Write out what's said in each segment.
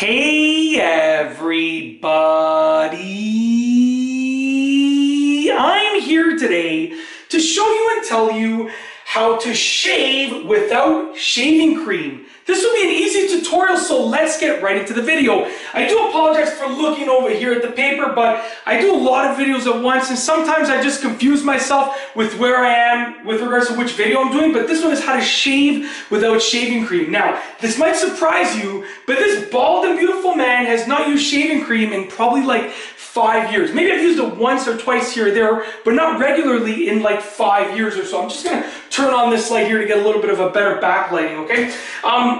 Hey everybody! I'm here today to show you and tell you how to shave without shaving cream. This will be an easy tutorial, so let's get right into the video. I do apologize for looking over here at the paper, but I do a lot of videos at once, and sometimes I just confuse myself with where I am with regards to which video I'm doing, but this one is how to shave without shaving cream. Now, this might surprise you, but this bald and beautiful man has not used shaving cream in probably like 5 years. Maybe I've used it once or twice here or there, but not regularly in like 5 years or so. I'm just gonna turn on this light here to get a little bit of a better backlighting, okay?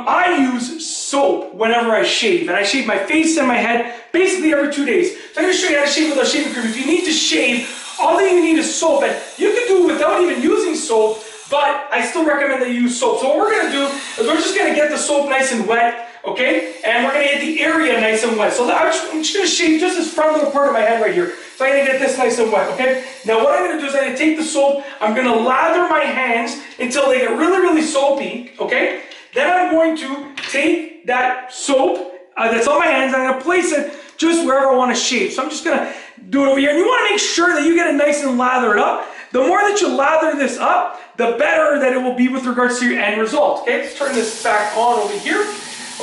I use soap whenever I shave, and I shave my face and my head basically every 2 days. So I'm gonna show you how to shave without shaving cream. If you need to shave, all that you need is soap, and you can do it without even using soap, but I still recommend that you use soap. So what we're gonna do is we're just gonna get the soap nice and wet, okay? And we're gonna get the area nice and wet. So I'm just gonna shave just this front little part of my head right here. So I'm gonna get this nice and wet, okay? Now what I'm gonna do is I'm gonna take the soap, I'm gonna lather my hands until they get really, really soapy, okay? Then I'm going to take that soap that's on my hands, and I'm gonna place it just wherever I wanna shave. So I'm just gonna do it over here. And you wanna make sure that you get it nice and lathered up. The more that you lather this up, the better that it will be with regards to your end result, okay? Let's turn this back on over here.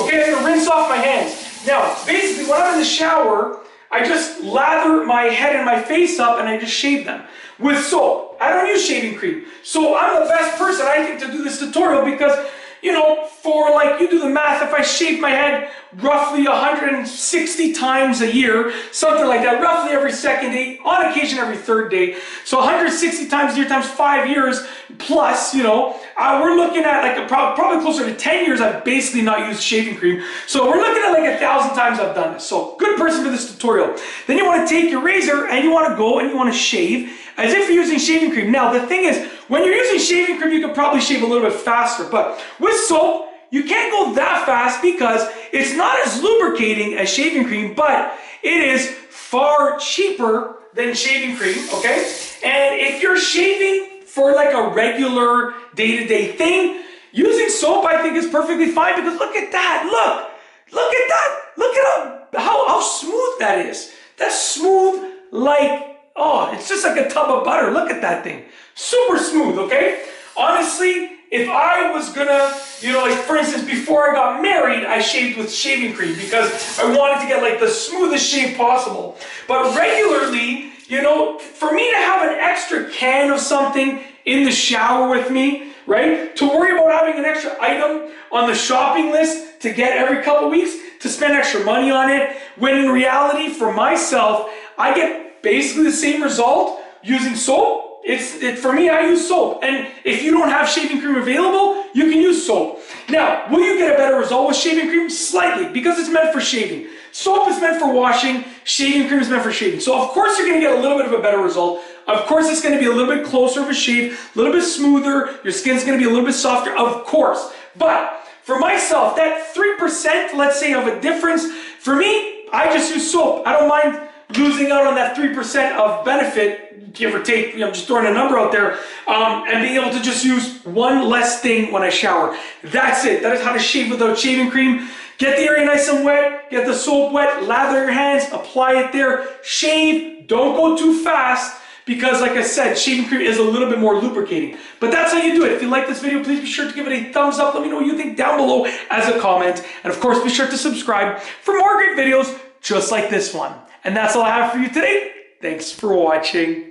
Okay, I'm gonna rinse off my hands. Now, basically, when I'm in the shower, I just lather my head and my face up and I just shave them with soap. I don't use shaving cream. So I'm the best person, I think, to do this tutorial because, you know, for like, you do the math, if I shave my head roughly 160 times a year, something like that, roughly every second day, on occasion every third day. So 160 times a year times 5 years plus, you know, we're looking at like probably closer to 10 years I've basically not used shaving cream. So we're looking at like 1,000 times I've done this. So good person for this tutorial. Then you want to take your razor and you want to go and you want to shave as if you're using shaving cream. Now the thing is, when you're using shaving cream, you can probably shave a little bit faster, but with soap, you can't go that fast because it's not as lubricating as shaving cream, but it is far cheaper than shaving cream, okay? And if you're shaving for like a regular day-to-day thing, using soap I think is perfectly fine because look at that, look at that, look at how smooth that is. That's smooth like, oh, it's just like a tub of butter. Look at that thing, super smooth, okay? Honestly, if I was gonna, you know, like for instance, before I got married, I shaved with shaving cream because I wanted to get like the smoothest shave possible. But regularly, you know, for me to have an extra can of something in the shower with me, right? To worry about having an extra item on the shopping list to get every couple weeks, to spend extra money on it, when in reality, for myself, I get basically the same result using soap. For me, I use soap. And if you don't have shaving cream available, you can use soap. Now, will you get a better result with shaving cream? Slightly, because it's meant for shaving. Soap is meant for washing, shaving cream is meant for shaving. So of course you're gonna get a little bit of a better result. Of course it's gonna be a little bit closer of a shave, a little bit smoother, your skin's gonna be a little bit softer, of course. But for myself, that 3%, let's say, of a difference, for me, I just use soap. I don't mind losing out on that 3% of benefit, give or take, you know, just throwing a number out there, and being able to just use one less thing when I shower. That's it. That is how to shave without shaving cream. Get the area nice and wet, get the soap wet, lather your hands, apply it there, shave, don't go too fast, because like I said, shaving cream is a little bit more lubricating. But that's how you do it. If you like this video, please be sure to give it a thumbs up. Let me know what you think down below as a comment. And of course, be sure to subscribe for more great videos just like this one. And that's all I have for you today. Thanks for watching.